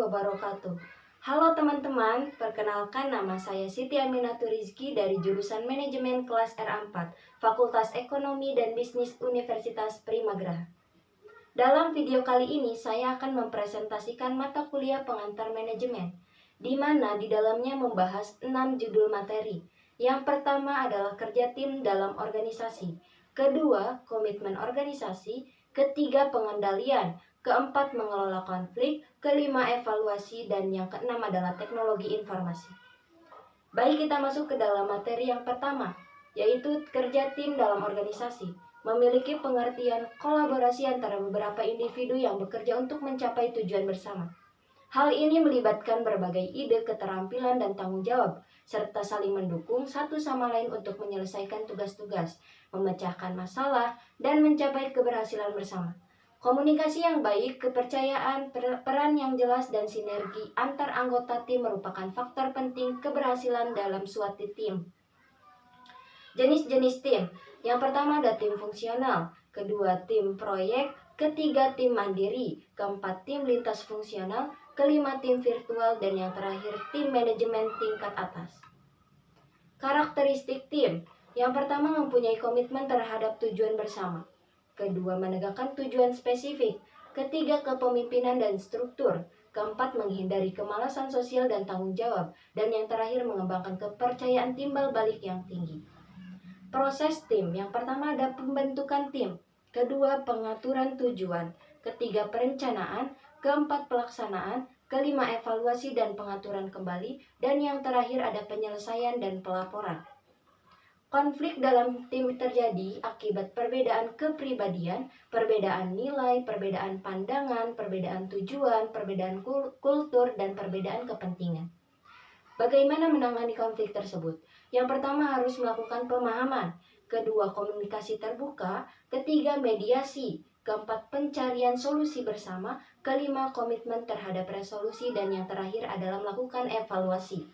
wabarakatuh. Halo teman-teman, perkenalkan nama saya Siti Aminatu Rizky dari jurusan Manajemen kelas R4, Fakultas Ekonomi dan Bisnis Universitas Primagraha. Dalam video kali ini saya akan mempresentasikan mata kuliah pengantar manajemen, di mana di dalamnya membahas 6 judul materi. Yang pertama adalah kerja tim dalam organisasi, kedua komitmen organisasi, ketiga pengendalian, keempat mengelola konflik, kelima evaluasi, dan yang keenam adalah teknologi informasi. Baik, kita masuk ke dalam materi yang pertama, yaitu kerja tim dalam organisasi. Memiliki pengertian kolaborasi antara beberapa individu yang bekerja untuk mencapai tujuan bersama. Hal ini melibatkan berbagai ide, keterampilan, dan tanggung jawab, serta saling mendukung satu sama lain untuk menyelesaikan tugas-tugas, memecahkan masalah, dan mencapai keberhasilan bersama. Komunikasi yang baik, kepercayaan, peran yang jelas, dan sinergi antar anggota tim merupakan faktor penting keberhasilan dalam suatu tim. Jenis-jenis tim. Yang pertama ada tim fungsional, kedua tim proyek, ketiga tim mandiri, keempat tim lintas fungsional, kelima tim virtual, dan yang terakhir tim manajemen tingkat atas. Karakteristik tim. Yang pertama mempunyai komitmen terhadap tujuan bersama. Kedua menegakkan tujuan spesifik. Ketiga kepemimpinan dan struktur. Keempat menghindari kemalasan sosial dan tanggung jawab. Dan yang terakhir mengembangkan kepercayaan timbal balik yang tinggi. Proses tim. Yang pertama ada pembentukan tim. Kedua pengaturan tujuan. Ketiga perencanaan. Keempat pelaksanaan. Kelima evaluasi dan pengaturan kembali. Dan yang terakhir ada penyelesaian dan pelaporan. Konflik dalam tim terjadi akibat perbedaan kepribadian, perbedaan nilai, perbedaan pandangan, perbedaan tujuan, perbedaan kultur, dan perbedaan kepentingan. Bagaimana menangani konflik tersebut? Yang pertama harus melakukan pemahaman, kedua komunikasi terbuka, ketiga mediasi, keempat pencarian solusi bersama, kelima komitmen terhadap resolusi, dan yang terakhir adalah melakukan evaluasi.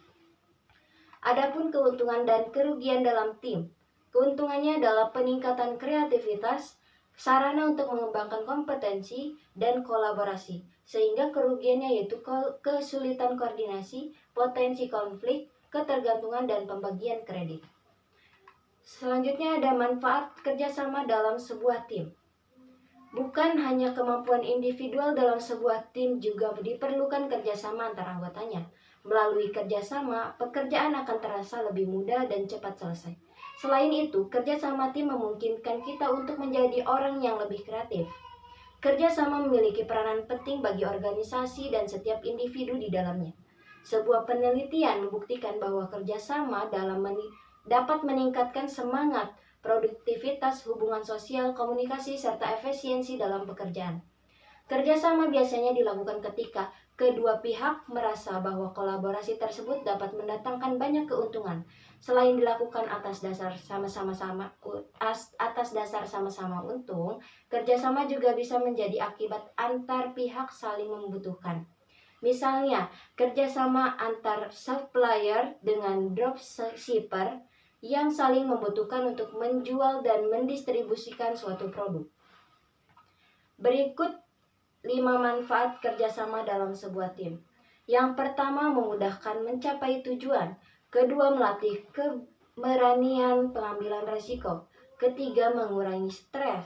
Adapun keuntungan dan kerugian dalam tim. Keuntungannya adalah peningkatan kreativitas, sarana untuk mengembangkan kompetensi, dan kolaborasi. Sehingga kerugiannya yaitu kesulitan koordinasi, potensi konflik, ketergantungan, dan pembagian kredit. Selanjutnya ada manfaat kerjasama dalam sebuah tim. Bukan hanya kemampuan individual dalam sebuah tim, juga diperlukan kerjasama antar anggotanya. Melalui kerjasama, pekerjaan akan terasa lebih mudah dan cepat selesai. Selain itu, kerjasama tim memungkinkan kita untuk menjadi orang yang lebih kreatif. Kerjasama memiliki peranan penting bagi organisasi dan setiap individu di dalamnya. Sebuah penelitian membuktikan bahwa kerjasama dapat meningkatkan semangat, produktivitas, hubungan sosial, komunikasi, serta efisiensi dalam pekerjaan. Kerjasama biasanya dilakukan ketika kedua pihak merasa bahwa kolaborasi tersebut dapat mendatangkan banyak keuntungan. Selain dilakukan atas dasar sama-sama untung, kerjasama juga bisa menjadi akibat antar pihak saling membutuhkan. Misalnya, kerjasama antar supplier dengan dropshipper yang saling membutuhkan untuk menjual dan mendistribusikan suatu produk. Berikut 5 manfaat kerjasama dalam sebuah tim. Yang pertama, memudahkan mencapai tujuan. Kedua, melatih keberanian pengambilan risiko. Ketiga, mengurangi stres.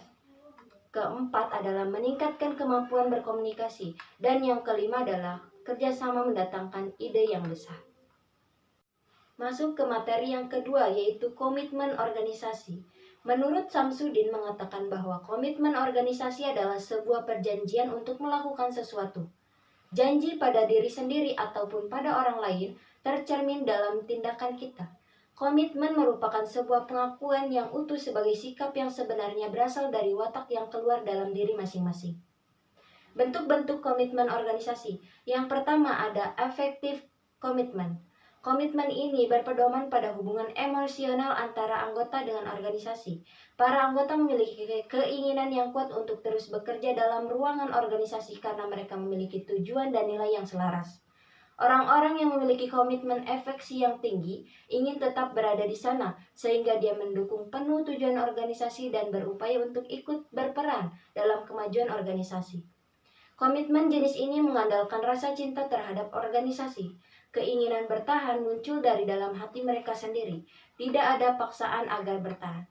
Keempat adalah meningkatkan kemampuan berkomunikasi. Dan yang kelima adalah kerjasama mendatangkan ide yang besar. Masuk ke materi yang kedua, yaitu komitmen organisasi. Menurut Samsudin mengatakan bahwa komitmen organisasi adalah sebuah perjanjian untuk melakukan sesuatu. Janji pada diri sendiri ataupun pada orang lain tercermin dalam tindakan kita. Komitmen merupakan sebuah pengakuan yang utuh sebagai sikap yang sebenarnya berasal dari watak yang keluar dalam diri masing-masing. Bentuk-bentuk komitmen organisasi. Yang pertama ada efektif komitmen. Komitmen ini berpedoman pada hubungan emosional antara anggota dengan organisasi. Para anggota memiliki keinginan yang kuat untuk terus bekerja dalam ruangan organisasi karena mereka memiliki tujuan dan nilai yang selaras. Orang-orang yang memiliki komitmen efeksi yang tinggi ingin tetap berada di sana, sehingga dia mendukung penuh tujuan organisasi dan berupaya untuk ikut berperan dalam kemajuan organisasi. Komitmen jenis ini mengandalkan rasa cinta terhadap organisasi. Keinginan bertahan muncul dari dalam hati mereka sendiri. Tidak ada paksaan agar bertahan.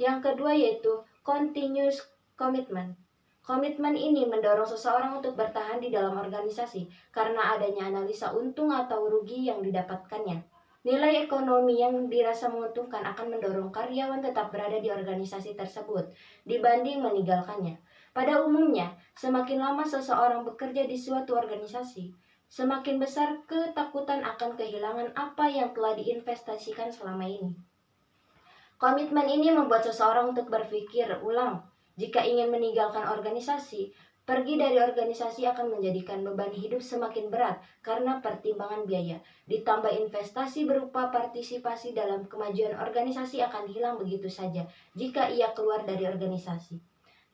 Yang kedua yaitu continuous commitment. Komitmen ini mendorong seseorang untuk bertahan di dalam organisasi karena adanya analisa untung atau rugi yang didapatkannya. Nilai ekonomi yang dirasa menguntungkan akan mendorong karyawan tetap berada di organisasi tersebut dibanding meninggalkannya. Pada umumnya, semakin lama seseorang bekerja di suatu organisasi, semakin besar ketakutan akan kehilangan apa yang telah diinvestasikan selama ini. Komitmen ini membuat seseorang untuk berpikir ulang. Jika ingin meninggalkan organisasi, pergi dari organisasi akan menjadikan beban hidup semakin berat karena pertimbangan biaya. Ditambah investasi berupa partisipasi dalam kemajuan organisasi akan hilang begitu saja jika ia keluar dari organisasi.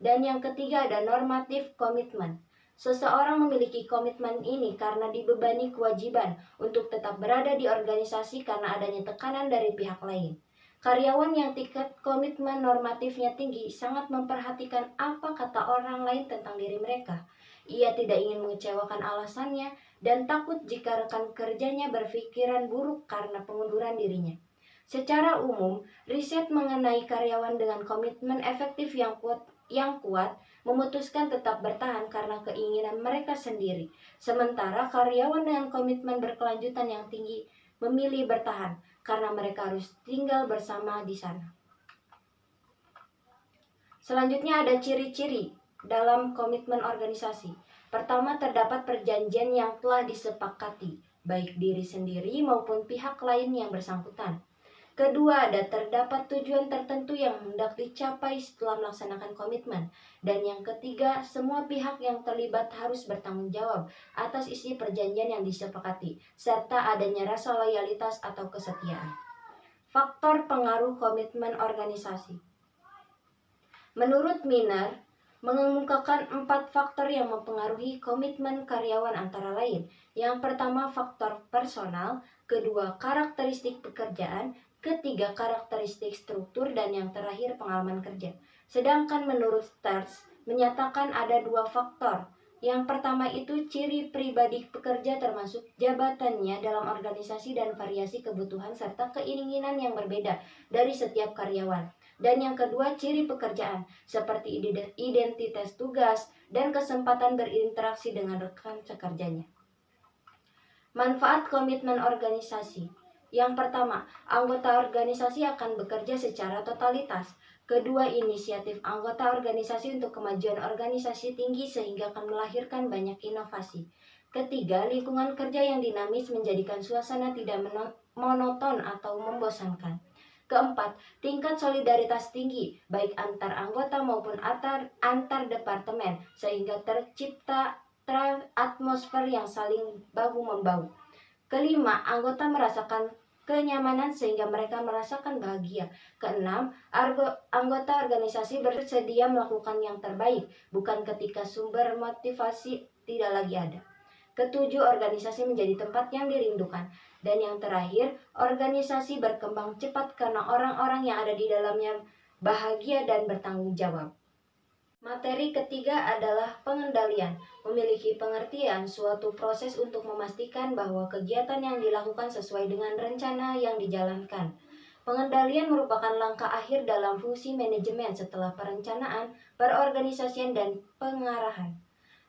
Dan yang ketiga ada normatif komitmen. Seseorang memiliki komitmen ini karena dibebani kewajiban untuk tetap berada di organisasi karena adanya tekanan dari pihak lain. Karyawan yang tingkat komitmen normatifnya tinggi sangat memperhatikan apa kata orang lain tentang diri mereka. Ia tidak ingin mengecewakan alasannya dan takut jika rekan kerjanya berpikiran buruk karena pengunduran dirinya. Secara umum, riset mengenai karyawan dengan komitmen efektif yang kuat memutuskan tetap bertahan karena keinginan mereka sendiri. Sementara karyawan dengan komitmen berkelanjutan yang tinggi memilih bertahan karena mereka harus tinggal bersama di sana. Selanjutnya ada ciri-ciri dalam komitmen organisasi. Pertama, terdapat perjanjian yang telah disepakati, baik diri sendiri maupun pihak lain yang bersangkutan. Kedua, terdapat tujuan tertentu yang hendak dicapai setelah melaksanakan komitmen. Dan yang ketiga, semua pihak yang terlibat harus bertanggung jawab atas isi perjanjian yang disepakati, serta adanya rasa loyalitas atau kesetiaan. Faktor pengaruh komitmen organisasi. Menurut Miner, mengemukakan 4 faktor yang mempengaruhi komitmen karyawan antara lain. Yang pertama, faktor personal. Kedua, karakteristik pekerjaan. Ketiga, karakteristik struktur. Dan yang terakhir, pengalaman kerja. Sedangkan menurut Sters, menyatakan ada 2 faktor. Yang pertama itu ciri pribadi pekerja termasuk jabatannya dalam organisasi dan variasi kebutuhan serta keinginan yang berbeda dari setiap karyawan. Dan yang kedua ciri pekerjaan seperti identitas tugas dan kesempatan berinteraksi dengan rekan sekerjanya. Manfaat komitmen organisasi. Yang pertama, anggota organisasi akan bekerja secara totalitas. Kedua, inisiatif anggota organisasi untuk kemajuan organisasi tinggi sehingga akan melahirkan banyak inovasi. Ketiga, lingkungan kerja yang dinamis menjadikan suasana tidak monoton atau membosankan. Keempat, tingkat solidaritas tinggi, baik antar anggota maupun antar departemen, sehingga tercipta atmosfer yang saling bahu-membahu. Kelima, anggota merasakan kenyamanan sehingga mereka merasakan bahagia. Keenam, anggota organisasi bersedia melakukan yang terbaik, bukan ketika sumber motivasi tidak lagi ada. Ketujuh, organisasi menjadi tempat yang dirindukan. Dan yang terakhir, organisasi berkembang cepat karena orang-orang yang ada di dalamnya bahagia dan bertanggung jawab. Materi ketiga adalah pengendalian. Memiliki pengertian suatu proses untuk memastikan bahwa kegiatan yang dilakukan sesuai dengan rencana yang dijalankan. Pengendalian merupakan langkah akhir dalam fungsi manajemen setelah perencanaan, perorganisasian, dan pengarahan.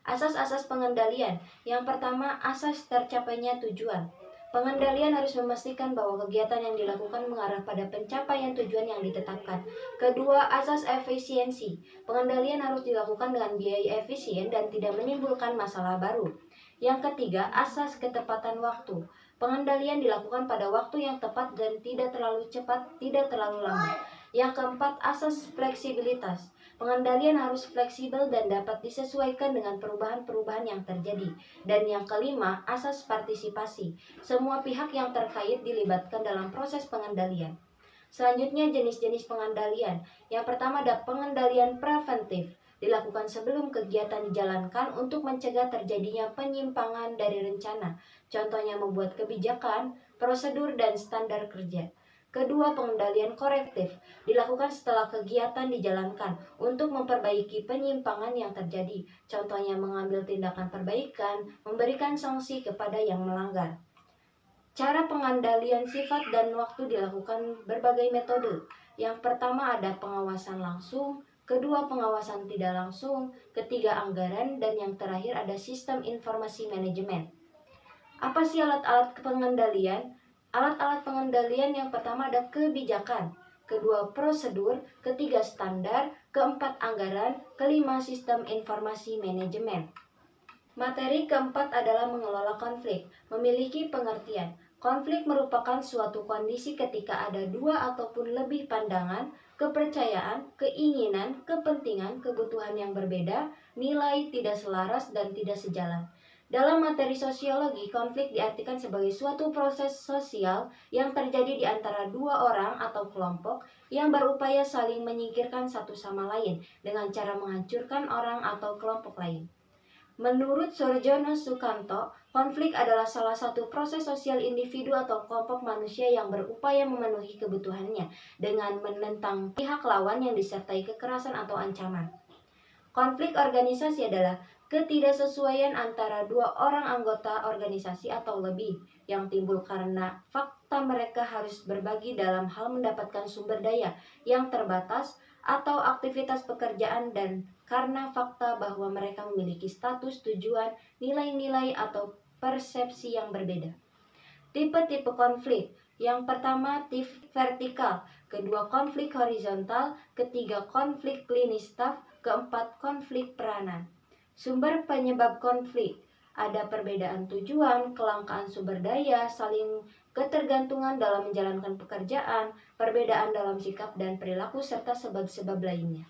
Asas-asas pengendalian. Yang pertama, asas tercapainya tujuan. Pengendalian harus memastikan bahwa kegiatan yang dilakukan mengarah pada pencapaian tujuan yang ditetapkan. Kedua, asas efisiensi. Pengendalian harus dilakukan dengan biaya efisien dan tidak menimbulkan masalah baru. Yang ketiga, asas ketepatan waktu. Pengendalian dilakukan pada waktu yang tepat dan tidak terlalu cepat, tidak terlalu lambat. Yang keempat, asas fleksibilitas. Pengendalian harus fleksibel dan dapat disesuaikan dengan perubahan-perubahan yang terjadi. Dan yang kelima, asas partisipasi. Semua pihak yang terkait dilibatkan dalam proses pengendalian. Selanjutnya, jenis-jenis pengendalian. Yang pertama ada pengendalian preventif. Dilakukan sebelum kegiatan dijalankan untuk mencegah terjadinya penyimpangan dari rencana. Contohnya membuat kebijakan, prosedur, dan standar kerja. Kedua, pengendalian korektif dilakukan setelah kegiatan dijalankan untuk memperbaiki penyimpangan yang terjadi. Contohnya mengambil tindakan perbaikan, memberikan sanksi kepada yang melanggar. Cara pengendalian sifat dan waktu dilakukan berbagai metode. Yang pertama ada pengawasan langsung, kedua pengawasan tidak langsung, ketiga anggaran, dan yang terakhir ada sistem informasi manajemen. Apa sih alat-alat pengendalian? Alat-alat pengendalian yang pertama ada kebijakan, kedua prosedur, ketiga standar, keempat anggaran, kelima sistem informasi manajemen. Materi keempat adalah mengelola konflik, memiliki pengertian. Konflik merupakan suatu kondisi ketika ada dua ataupun lebih pandangan, kepercayaan, keinginan, kepentingan, kebutuhan yang berbeda, nilai tidak selaras dan tidak sejalan. Dalam materi sosiologi, konflik diartikan sebagai suatu proses sosial yang terjadi di antara dua orang atau kelompok yang berupaya saling menyingkirkan satu sama lain dengan cara menghancurkan orang atau kelompok lain. Menurut Sorjono Sukanto, konflik adalah salah satu proses sosial individu atau kelompok manusia yang berupaya memenuhi kebutuhannya dengan menentang pihak lawan yang disertai kekerasan atau ancaman. Konflik organisasi adalah ketidaksesuaian antara dua orang anggota organisasi atau lebih yang timbul karena fakta mereka harus berbagi dalam hal mendapatkan sumber daya yang terbatas atau aktivitas pekerjaan dan karena fakta bahwa mereka memiliki status, tujuan, nilai-nilai atau persepsi yang berbeda. Tipe-tipe konflik. Yang pertama, tipe vertikal, kedua konflik horizontal, ketiga konflik klinis staff, keempat konflik peranan. Sumber penyebab konflik. Ada perbedaan tujuan, kelangkaan sumber daya, saling ketergantungan dalam menjalankan pekerjaan, perbedaan dalam sikap dan perilaku, serta sebab-sebab lainnya.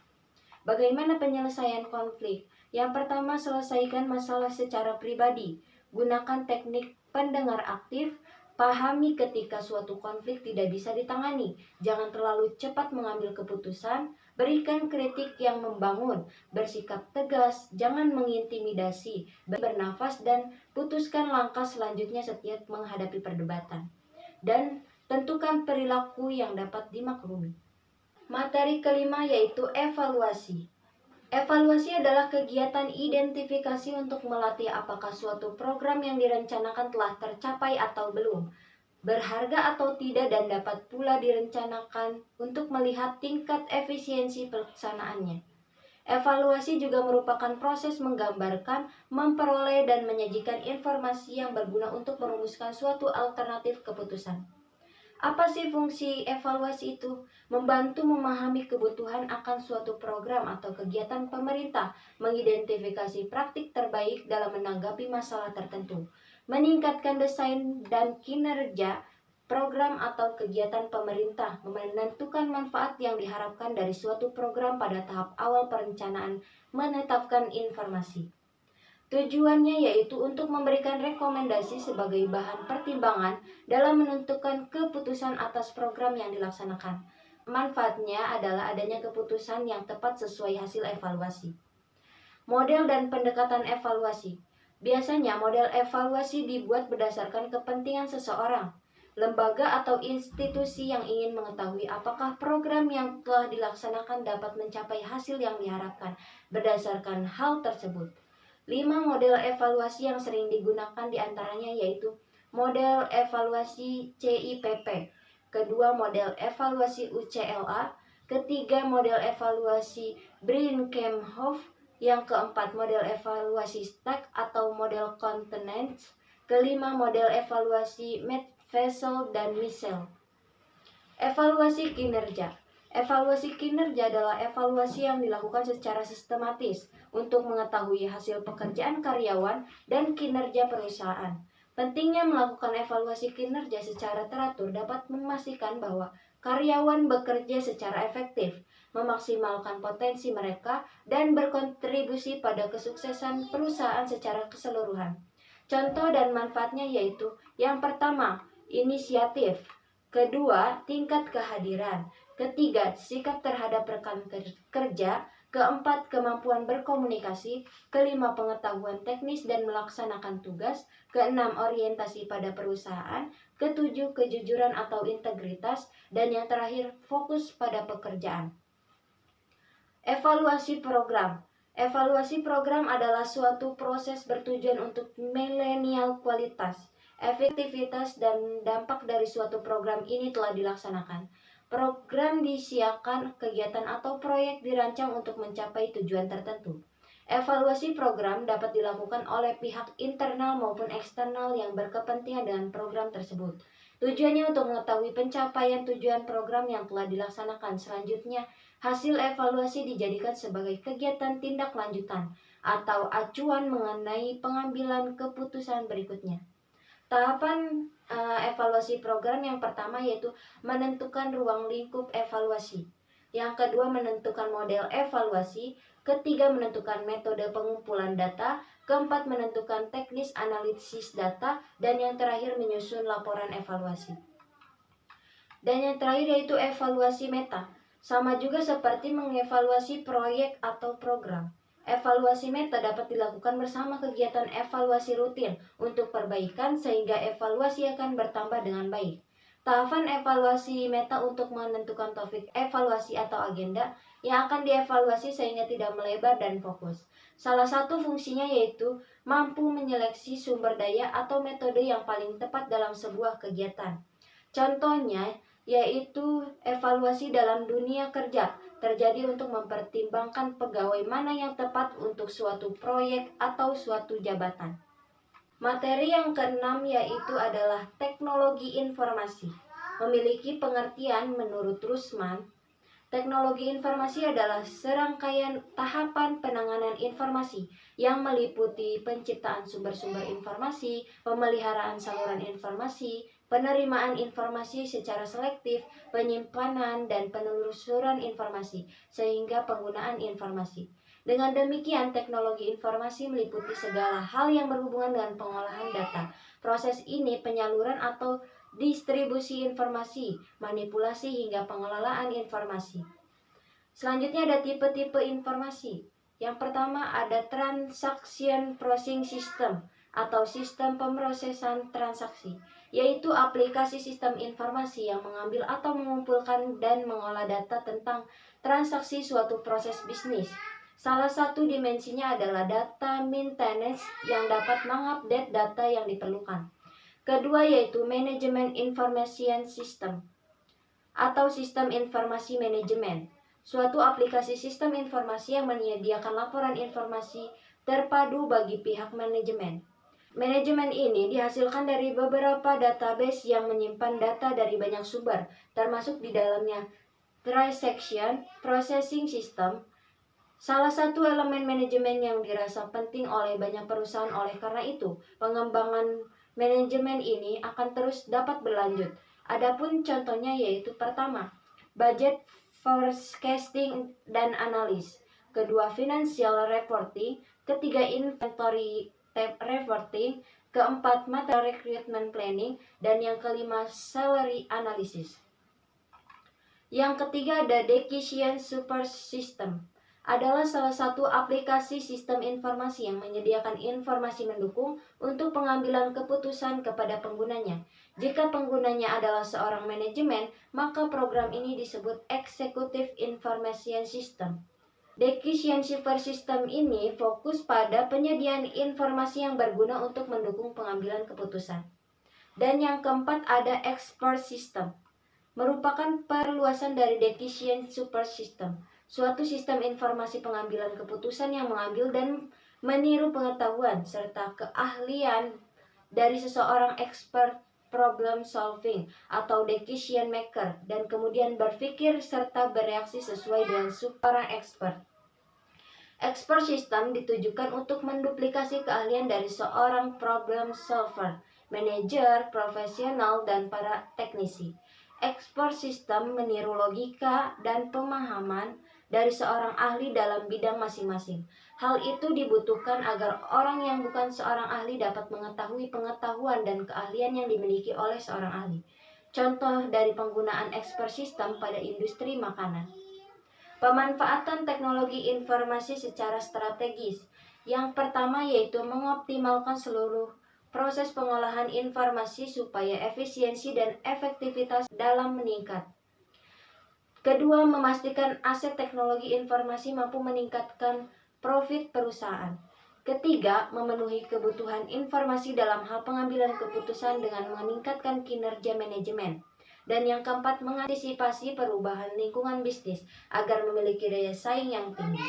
Bagaimana penyelesaian konflik? Yang pertama, selesaikan masalah secara pribadi. Gunakan teknik pendengar aktif. Pahami ketika suatu konflik tidak bisa ditangani. Jangan terlalu cepat mengambil keputusan. Berikan kritik yang membangun. Bersikap tegas. Jangan mengintimidasi. Bernafas dan putuskan langkah selanjutnya setiap menghadapi perdebatan. Dan tentukan perilaku yang dapat dimaklumi. Materi kelima yaitu evaluasi. Evaluasi adalah kegiatan identifikasi untuk melatih apakah suatu program yang direncanakan telah tercapai atau belum, berharga atau tidak, dan dapat pula direncanakan untuk melihat tingkat efisiensi pelaksanaannya. Evaluasi juga merupakan proses menggambarkan, memperoleh, dan menyajikan informasi yang berguna untuk merumuskan suatu alternatif keputusan. Apa sih fungsi evaluasi itu? Membantu memahami kebutuhan akan suatu program atau kegiatan pemerintah, mengidentifikasi praktik terbaik dalam menanggapi masalah tertentu, meningkatkan desain dan kinerja program atau kegiatan pemerintah, menentukan manfaat yang diharapkan dari suatu program pada tahap awal perencanaan, menetapkan informasi. Tujuannya yaitu untuk memberikan rekomendasi sebagai bahan pertimbangan dalam menentukan keputusan atas program yang dilaksanakan. Manfaatnya adalah adanya keputusan yang tepat sesuai hasil evaluasi. Model dan pendekatan evaluasi. Biasanya model evaluasi dibuat berdasarkan kepentingan seseorang, lembaga atau institusi yang ingin mengetahui apakah program yang telah dilaksanakan dapat mencapai hasil yang diharapkan berdasarkan hal tersebut. 5 model evaluasi yang sering digunakan diantaranya yaitu model evaluasi CIPP, kedua model evaluasi UCLA, ketiga model evaluasi Brinkenhoff, yang keempat model evaluasi STAC atau model Continents, kelima model evaluasi Medvesel dan Michel. Evaluasi kinerja. Evaluasi kinerja adalah evaluasi yang dilakukan secara sistematis untuk mengetahui hasil pekerjaan karyawan dan kinerja perusahaan. Pentingnya melakukan evaluasi kinerja secara teratur dapat memastikan bahwa karyawan bekerja secara efektif, memaksimalkan potensi mereka, dan berkontribusi pada kesuksesan perusahaan secara keseluruhan. Contoh dan manfaatnya yaitu yang pertama, inisiatif. Kedua, tingkat kehadiran. Ketiga, sikap terhadap rekan kerja. Keempat, kemampuan berkomunikasi. Kelima, pengetahuan teknis dan melaksanakan tugas. Keenam, orientasi pada perusahaan. ketujuh kejujuran atau integritas, dan yang terakhir fokus pada pekerjaan. Evaluasi program. Evaluasi program adalah suatu proses bertujuan untuk milenial kualitas, efektivitas, dan dampak dari suatu program ini telah dilaksanakan. Program disiapkan, kegiatan atau proyek dirancang untuk mencapai tujuan tertentu. Evaluasi program dapat dilakukan oleh pihak internal maupun eksternal yang berkepentingan dengan program tersebut. Tujuannya untuk mengetahui pencapaian tujuan program yang telah dilaksanakan. Selanjutnya, hasil evaluasi dijadikan sebagai kegiatan tindak lanjutan atau acuan mengenai pengambilan keputusan berikutnya. Tahapan evaluasi program yang pertama yaitu menentukan ruang lingkup evaluasi. Yang kedua menentukan model evaluasi. Ketiga menentukan metode pengumpulan data. Keempat menentukan teknis analisis data. Dan yang terakhir menyusun laporan evaluasi. Dan yang terakhir yaitu evaluasi meta. Sama juga seperti mengevaluasi proyek atau program. Evaluasi meta dapat dilakukan bersama kegiatan evaluasi rutin untuk perbaikan sehingga evaluasi akan bertambah dengan baik. Tahapan evaluasi meta untuk menentukan topik evaluasi atau agenda yang akan dievaluasi sehingga tidak melebar dan fokus. Salah satu fungsinya yaitu mampu menyeleksi sumber daya atau metode yang paling tepat dalam sebuah kegiatan. Contohnya, yaitu evaluasi dalam dunia kerja terjadi untuk mempertimbangkan pegawai mana yang tepat untuk suatu proyek atau suatu jabatan. Materi yang keenam yaitu adalah teknologi informasi. Memiliki pengertian menurut Rusman, teknologi informasi adalah serangkaian tahapan penanganan informasi yang meliputi penciptaan sumber-sumber informasi, pemeliharaan saluran informasi, penerimaan informasi secara selektif, penyimpanan dan penelusuran informasi, sehingga penggunaan informasi. Dengan demikian, teknologi informasi meliputi segala hal yang berhubungan dengan pengolahan data. Proses ini penyaluran atau distribusi informasi, manipulasi hingga pengelolaan informasi. Selanjutnya ada tipe-tipe informasi. Yang pertama ada Transaction Processing System atau sistem pemrosesan transaksi, yaitu aplikasi sistem informasi yang mengambil atau mengumpulkan dan mengolah data tentang transaksi suatu proses bisnis. Salah satu dimensinya adalah data maintenance yang dapat mengupdate data yang diperlukan. Kedua yaitu Management Information System atau sistem informasi manajemen, suatu aplikasi sistem informasi yang menyediakan laporan informasi terpadu bagi pihak manajemen. Manajemen ini dihasilkan dari beberapa database yang menyimpan data dari banyak sumber, termasuk di dalamnya Transaction Processing System. Salah satu elemen manajemen yang dirasa penting oleh banyak perusahaan. Oleh karena itu, pengembangan manajemen ini akan terus dapat berlanjut. Adapun contohnya yaitu pertama, budget forecasting dan analis. Kedua, financial reporting. Ketiga, inventory reporting. Keempat, material recruitment planning. Dan yang kelima, salary analysis. Yang ketiga ada Decision Super System, adalah salah satu aplikasi sistem informasi yang menyediakan informasi mendukung untuk pengambilan keputusan kepada penggunanya. Jika penggunanya adalah seorang manajemen, maka program ini disebut Executive Information System. Decision Super System ini fokus pada penyediaan informasi yang berguna untuk mendukung pengambilan keputusan. Dan yang keempat ada Expert System, merupakan perluasan dari Decision Super System, suatu sistem informasi pengambilan keputusan yang mengambil dan meniru pengetahuan serta keahlian dari seseorang expert problem solving atau decision maker dan kemudian berpikir serta bereaksi sesuai dengan seorang expert. Expert system ditujukan untuk menduplikasi keahlian dari seorang problem solver, manajer, profesional, dan para teknisi. Expert system meniru logika dan pemahaman dari seorang ahli dalam bidang masing-masing. Hal itu dibutuhkan agar orang yang bukan seorang ahli dapat mengetahui pengetahuan dan keahlian yang dimiliki oleh seorang ahli. Contoh dari penggunaan expert system pada industri makanan. Pemanfaatan teknologi informasi secara strategis. Yang pertama yaitu mengoptimalkan seluruh proses pengolahan informasi supaya efisiensi dan efektivitas dalam meningkat. Kedua, memastikan aset teknologi informasi mampu meningkatkan profit perusahaan. Ketiga, memenuhi kebutuhan informasi dalam hal pengambilan keputusan dengan meningkatkan kinerja manajemen. Dan yang keempat, mengantisipasi perubahan lingkungan bisnis agar memiliki daya saing yang tinggi.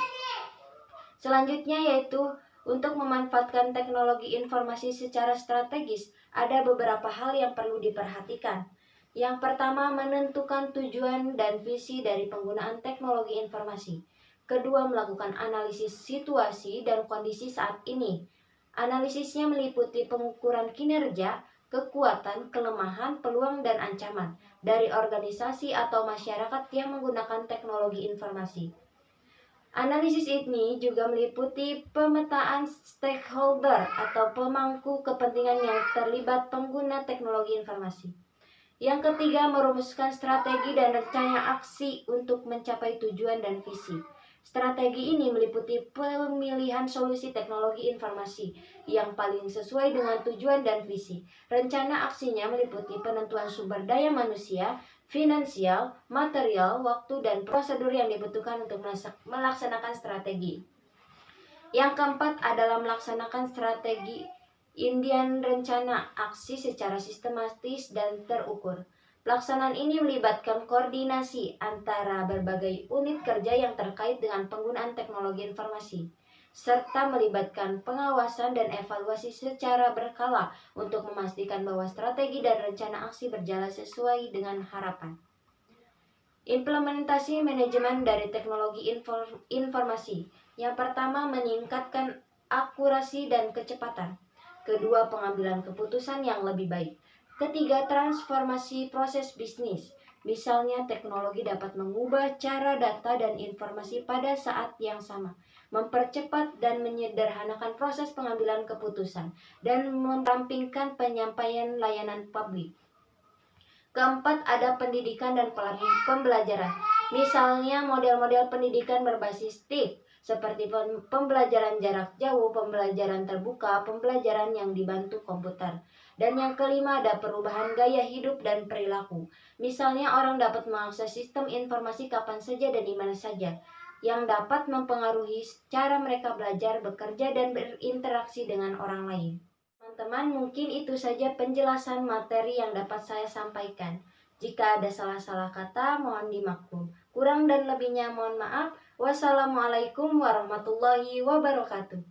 Selanjutnya yaitu untuk memanfaatkan teknologi informasi secara strategis, ada beberapa hal yang perlu diperhatikan. Yang pertama, menentukan tujuan dan visi dari penggunaan teknologi informasi. Kedua, melakukan analisis situasi dan kondisi saat ini. Analisisnya meliputi pengukuran kinerja, kekuatan, kelemahan, peluang, dan ancaman dari organisasi atau masyarakat yang menggunakan teknologi informasi. Analisis ini juga meliputi pemetaan stakeholder atau pemangku kepentingan yang terlibat pengguna teknologi informasi. Yang ketiga, merumuskan strategi dan rencana aksi untuk mencapai tujuan dan visi. Strategi ini meliputi pemilihan solusi teknologi informasi yang paling sesuai dengan tujuan dan visi. Rencana aksinya meliputi penentuan sumber daya manusia, finansial, material, waktu, dan prosedur yang dibutuhkan untuk melaksanakan strategi. Yang keempat adalah melaksanakan strategi Indian rencana aksi secara sistematis dan terukur. Pelaksanaan ini melibatkan koordinasi antara berbagai unit kerja yang terkait dengan penggunaan teknologi informasi, serta melibatkan pengawasan dan evaluasi secara berkala untuk memastikan bahwa strategi dan rencana aksi berjalan sesuai dengan harapan. Implementasi manajemen dari teknologi informasi. Yang pertama, meningkatkan akurasi dan kecepatan. Kedua, pengambilan keputusan yang lebih baik. Ketiga, transformasi proses bisnis. Misalnya, teknologi dapat mengubah cara data dan informasi pada saat yang sama, mempercepat dan menyederhanakan proses pengambilan keputusan, dan merampingkan penyampaian layanan publik. Keempat, ada pendidikan dan pembelajaran. Misalnya, model-model pendidikan berbasis TIK, seperti pembelajaran jarak jauh, pembelajaran terbuka, pembelajaran yang dibantu komputer. Dan yang kelima, ada perubahan gaya hidup dan perilaku. Misalnya, orang dapat mengakses sistem informasi kapan saja dan di mana saja, yang dapat mempengaruhi cara mereka belajar, bekerja, dan berinteraksi dengan orang lain. Teman-teman, mungkin itu saja penjelasan materi yang dapat saya sampaikan. Jika ada salah-salah kata, mohon dimaklum. Kurang dan lebihnya mohon maaf. Wassalamualaikum warahmatullahi wabarakatuh.